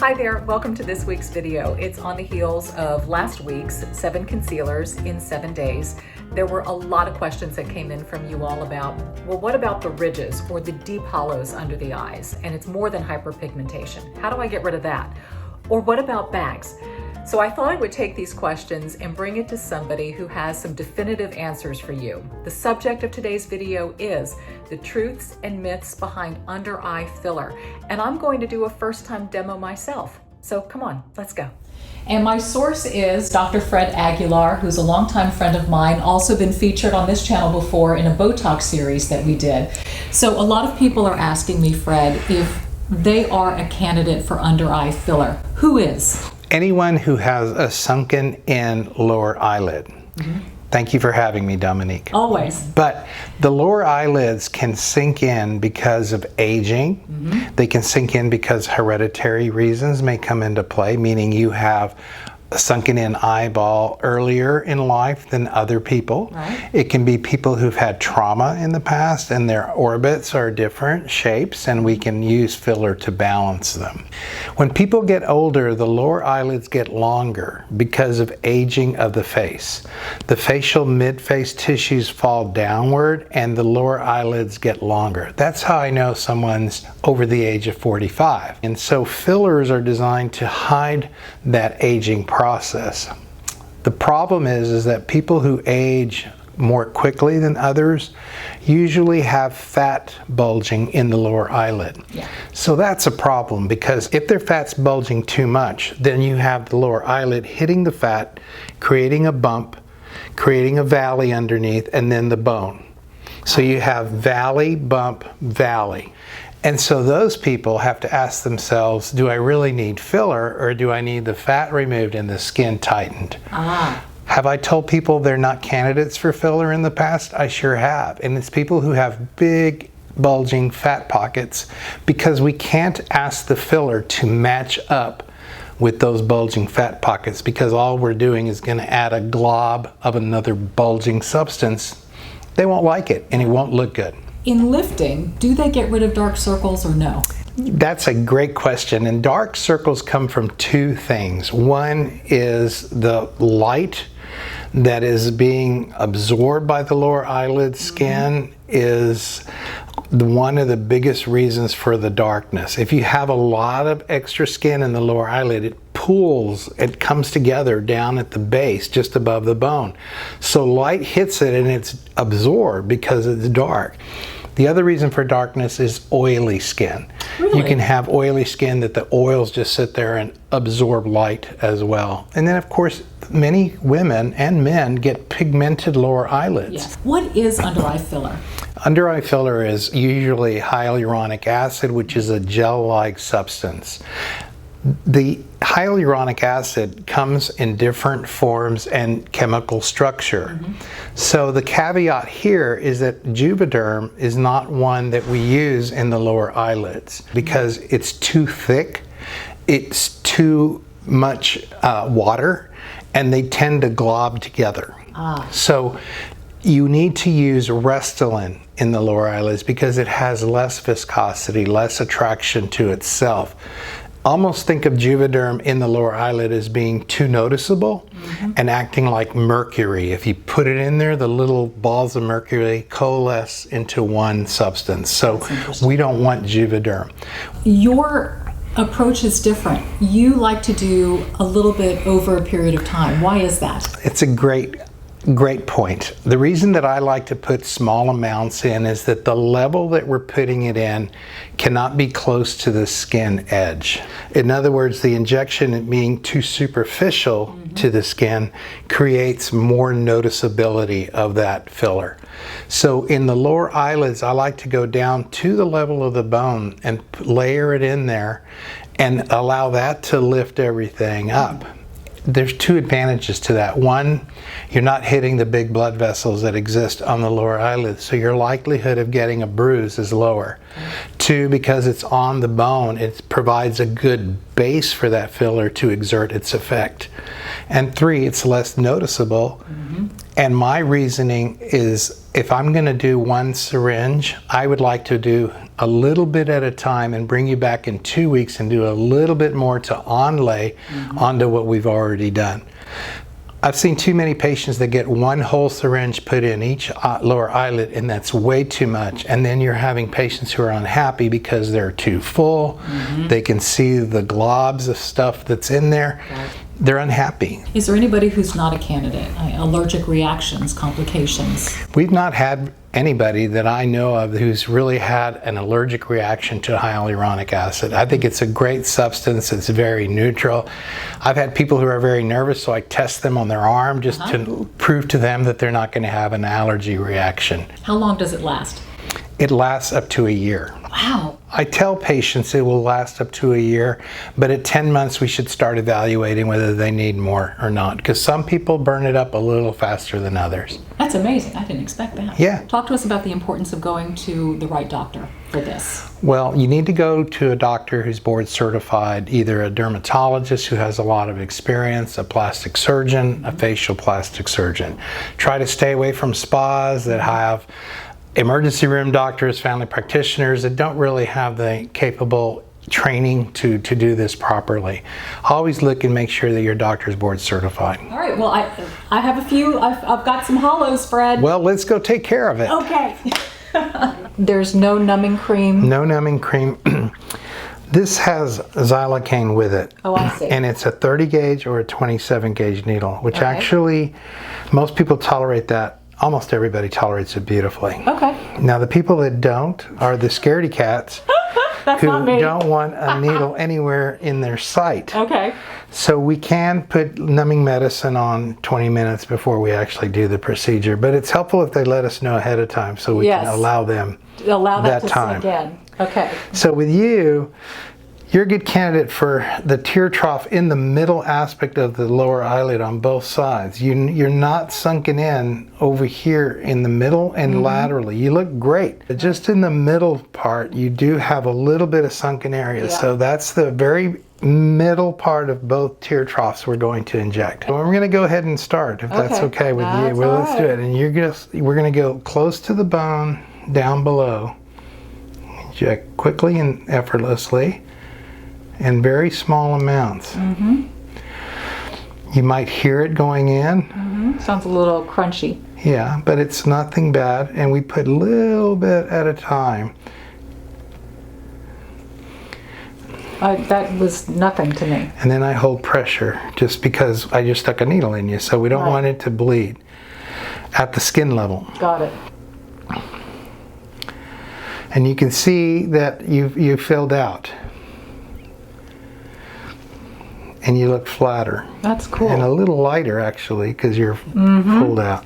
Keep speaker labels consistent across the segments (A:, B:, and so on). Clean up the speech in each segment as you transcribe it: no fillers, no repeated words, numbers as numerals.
A: Hi there, welcome to this week's video. It's on the heels of last week's 7 concealers in 7 days. There were a lot of questions that came in from you all about, well, what about the ridges or the deep hollows under the eyes? And it's more than hyperpigmentation. How do I get rid of that? Or what about bags? So I thought I would take these questions and bring it to somebody who has some definitive answers for you. The subject of today's video is the truths and myths behind under eye filler. And I'm going to do a first-time demo myself. So come on, let's go. And my source is Dr. Fred Aguilar, who's a longtime friend of mine, also been featured on this channel before in a Botox series that we did. So a lot of people are asking me, Fred, if they are a candidate for under eye filler. Who is?
B: Anyone who has a sunken in lower eyelid. Thank you for having me, Dominique.
A: Always.
B: But the lower eyelids can sink in because of aging. They can sink in because hereditary reasons may come into play, meaning you have a sunken in eyeball earlier in life than other people.
A: Right.
B: It can be people who've had trauma in the past and their orbits are different shapes, and we can use filler to balance them. When people get older, the lower eyelids get longer because of aging of the face. The facial mid-face tissues fall downward and the lower eyelids get longer. That's how I know someone's over the age of 45. And so fillers are designed to hide that aging process. The problem is that people who age more quickly than others usually have fat bulging in the lower eyelid.
A: Yeah.
B: So that's a problem, because if their fat's bulging too much, then you have the lower eyelid hitting the fat, creating a bump, creating a valley underneath, and then the bone. So you have valley, bump, valley. And so those people have to ask themselves, do I really need filler, or do I need the fat removed and the skin tightened? Have I told people they're not candidates for filler in the past? I sure have. And it's people who have big bulging fat pockets, because we can't ask the filler to match up with those bulging fat pockets, because all we're doing is going to add a glob of another bulging substance. They won't like it and it won't look good.
A: In lifting, do they get rid of dark circles or no?
B: That's a great question, and dark circles come from two things. One is the light that is being absorbed by the lower eyelid skin is one of the biggest reasons for the darkness. If you have a lot of extra skin in the lower eyelid, it pools, it comes together down at the base just above the bone. So light hits it and it's absorbed because it's dark. The other reason for darkness is oily skin.
A: Really?
B: You can have oily skin that the oils just sit there and absorb light as well. And then of course, many women and men get pigmented lower eyelids.
A: Yes. What is under eye filler?
B: Under eye filler is usually hyaluronic acid, which is a gel-like substance. The hyaluronic acid comes in different forms and chemical structure. So the caveat here is that Juvederm is not one that we use in the lower eyelids, because it's too thick, it's too much water, and they tend to glob together. So you need to use Restylane in the lower eyelids because it has less viscosity, less attraction to itself. Almost think of Juvederm in the lower eyelid as being too noticeable and acting like mercury. If you put it in there, the little balls of mercury coalesce into one substance. So we don't want Juvederm.
A: Your approach is different. You like to do a little bit over a period of time. Why is that?
B: It's a great point. The reason that I like to put small amounts in is that the level that we're putting it in cannot be close to the skin edge. In other words, the injection being too superficial to the skin creates more noticeability of that filler. So in the lower eyelids, I like to go down to the level of the bone and layer it in there and allow that to lift everything up. There's two advantages to that. One, you're not hitting the big blood vessels that exist on the lower eyelid, so your likelihood of getting a bruise is lower. Two, because it's on the bone, it provides a good base for that filler to exert its effect. And three, it's less noticeable. And my reasoning is, if I'm going to do one syringe, I would like to do a little bit at a time and bring you back in 2 weeks and do a little bit more to onlay onto what we've already done. I've seen too many patients that get one whole syringe put in each lower eyelid, and that's way too much. And then you're having patients who are unhappy because they're too full. They can see the globs of stuff that's in there.
A: Right.
B: They're unhappy.
C: Is there anybody who's not a candidate? Allergic reactions, complications?
B: We've not had anybody that I know of who's really had an allergic reaction to hyaluronic acid. I think it's a great substance. It's very neutral. I've had people who are very nervous, so I test them on their arm just to prove to them that they're not going to have an allergy reaction.
C: How long does it last?
B: It lasts up to a year.
C: Wow.
B: I tell patients it will last up to a year, but at 10 months we should start evaluating whether they need more or not, because some people burn it up a little faster than others.
C: That's amazing. I didn't expect that.
B: Yeah.
C: Talk to us about the importance of going to the right doctor for this.
B: Well, you need to go to a doctor who's board certified, either a dermatologist who has a lot of experience, a plastic surgeon, a facial plastic surgeon. Try to stay away from spas that have emergency room doctors, family practitioners that don't really have the capable training to do this properly. Always look and make sure that your doctor's board certified.
C: All right. Well, I have a few. I've got some hollows, Fred.
B: Well, let's go take care of it.
C: Okay. There's no numbing cream.
B: No numbing cream. This has xylocaine with it.
C: Oh, I see.
B: And it's a 30 gauge or a 27 gauge needle, which actually most people tolerate that. Almost everybody tolerates it beautifully.
C: Okay.
B: Now the people that don't are the scaredy cats who don't want a needle anywhere in their sight.
C: Okay.
B: So we can put numbing medicine on 20 minutes before we actually do the procedure, but it's helpful if they let us know ahead of time so we can allow them
C: that to
B: time.
C: sink in. Okay.
B: So with you, you're a good candidate for the tear trough in the middle aspect of the lower eyelid on both sides. You're not sunken in over here in the middle and laterally. You look great. But just in the middle part, you do have a little bit of sunken area. Yeah. So that's the very middle part of both tear troughs we're going to inject. We're going to go ahead and start, if that's okay with you. Well, let's do it. And we're going to go close to the bone, down below. Inject quickly and effortlessly. In very small amounts. You might hear it going in.
C: Sounds a little crunchy.
B: Yeah, but it's nothing bad, and we put a little bit at a time.
C: That was nothing to me.
B: And then I hold pressure just because I just stuck a needle in you, so we don't want it to bleed at the skin level.
C: Got it.
B: And you can see that you've filled out. And you look flatter.
C: That's cool.
B: And a little lighter, actually, because you're pulled out.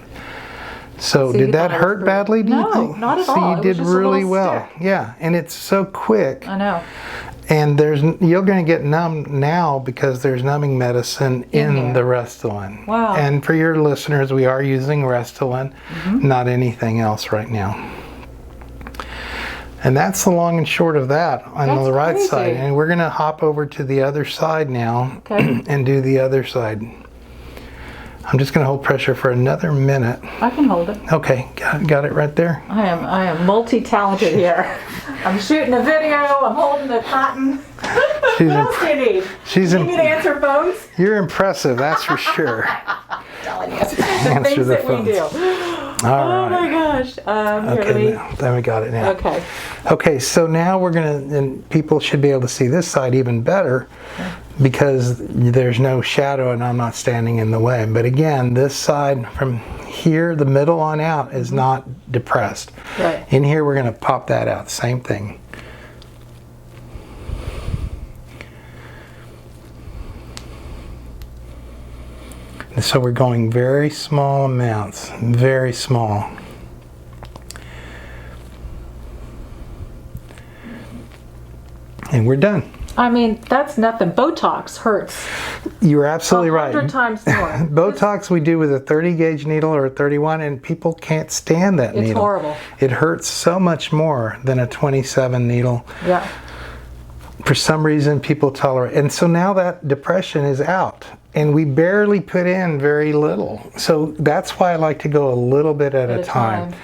B: So did that hurt badly, do you think?
C: No, not at all.
B: So you did really well. Yeah, and it's so quick.
C: I know.
B: And you're going to get numb now because there's numbing medicine in the Restylane.
C: Wow.
B: And for your listeners, we are using Restylane, not anything else right now. And that's the long and short of that on the right side. And we're going to hop over to the other side now and do the other side. I'm just going to hold pressure for another minute.
C: I can hold it.
B: Okay, got it right there.
C: I am multi-talented here. I'm shooting a video. I'm holding the cotton. What else do you need? You need to answer phones?
B: You're impressive, that's for sure.
C: I'm telling you.
B: Answer
C: things
B: the
C: that
B: phones.
C: we do.
B: All right.
C: My gosh.
B: Okay, then we got it now.
C: Okay.
B: Okay, so now we're going to, and people should be able to see this side even better because there's no shadow and I'm not standing in the way. But again, this side from here, the middle on out is not depressed.
C: Right.
B: In here, we're going to pop that out. Same thing. And so we're going very small amounts, very small. And we're done.
C: I mean, that's nothing. Botox hurts.
B: You're absolutely right.
C: 100 times more.
B: Botox we do with a 30 gauge needle or a 31, and people can't stand that needle.
C: It's horrible.
B: It hurts so much more than a 27 needle.
C: Yeah.
B: For some reason, people tolerate. And so now that depression is out, and we barely put in very little. So that's why I like to go a little bit at a time.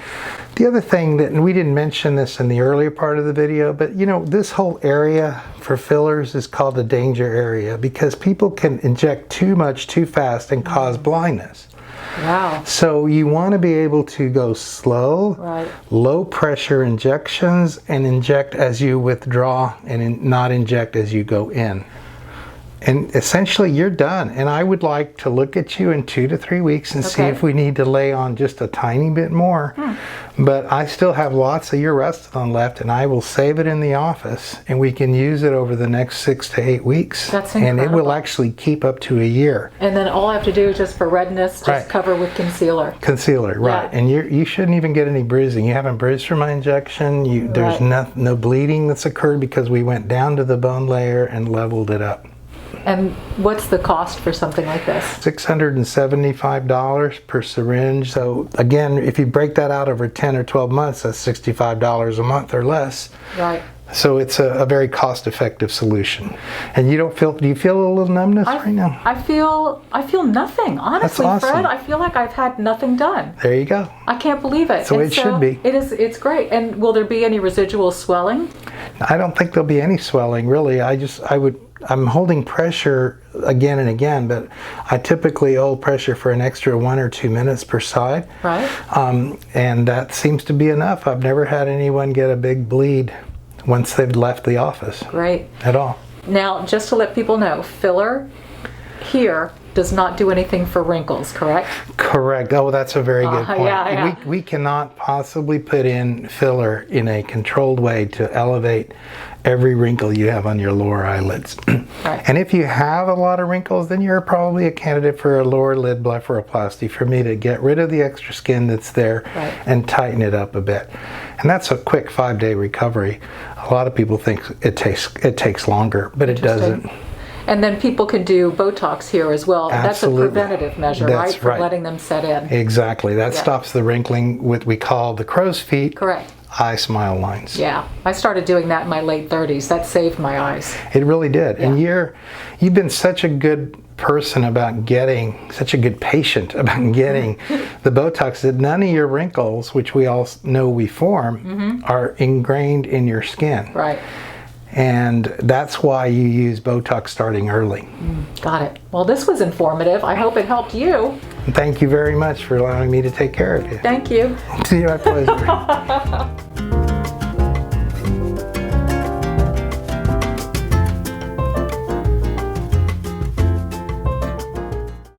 B: The other thing that, and we didn't mention this in the earlier part of the video, but you know, this whole area for fillers is called the danger area because people can inject too much too fast and cause blindness.
C: Wow.
B: So you want to be able to go slow,
C: Right.
B: low pressure injections, and inject as you withdraw and not inject as you go in. And essentially you're done. And I would like to look at you in 2 to 3 weeks and see if we need to lay on just a tiny bit more. But I still have lots of your Restylane left, and I will save it in the office and we can use it over the next 6 to 8 weeks.
C: That's
B: and
C: incredible.
B: it will actually keep up to a year.
C: And then all I have to do is just for redness, just
B: Right.
C: cover with concealer.
B: Concealer, right.
C: Yeah.
B: And you shouldn't even get any bruising. You haven't bruised from my injection. There's
C: Right.
B: no bleeding that's occurred because we went down to the bone layer and leveled it up.
C: And what's the cost for something like this?
B: $675 per syringe. So again, if you break that out over 10 or 12 months, that's $65 a month or less.
C: Right.
B: So it's a very cost-effective solution. And do you feel a little numbness right now?
C: I feel nothing. Honestly,
B: That's awesome.
C: Fred, I feel like I've had nothing done.
B: There you go.
C: I can't believe it.
B: So
C: And
B: it should be.
C: It's great. And will there be any residual swelling?
B: I don't think there'll be any swelling, really. I'm holding pressure again and again, but I typically hold pressure for an extra 1 or 2 minutes per side.
C: Right.
B: And that seems to be enough. I've never had anyone get a big bleed once they've left the office.
C: Great.
B: At all.
C: Now, just to let people know, filler here does not do anything for wrinkles, correct?
B: Correct. Oh, that's a very good point.
C: Yeah.
B: We cannot possibly put in filler in a controlled way to elevate every wrinkle you have on your lower eyelids.
C: Right.
B: And if you have a lot of wrinkles, then you're probably a candidate for a lower lid blepharoplasty for me to get rid of the extra skin that's there
C: Right.
B: and tighten it up a bit. And that's a quick 5-day recovery. A lot of people think it takes longer, but it doesn't.
C: And then people can do Botox here as well.
B: Absolutely.
C: That's a preventative measure,
B: That's
C: right? For
B: right.
C: letting them set in.
B: Exactly. That
C: Yeah.
B: stops the wrinkling, what we call the crow's feet.
C: Correct.
B: Eye smile lines.
C: Yeah. I started doing that in my late 30s. That saved my eyes.
B: It really did.
C: Yeah.
B: And you've been such a good person about getting, such a good patient about getting the Botox that none of your wrinkles, which we all know we form, are ingrained in your skin.
C: Right.
B: And that's why you use Botox starting early.
C: Got it. Well, this was informative. I hope it helped you.
B: And thank you very much for allowing me to take care of you.
C: Thank you.
B: It's my pleasure.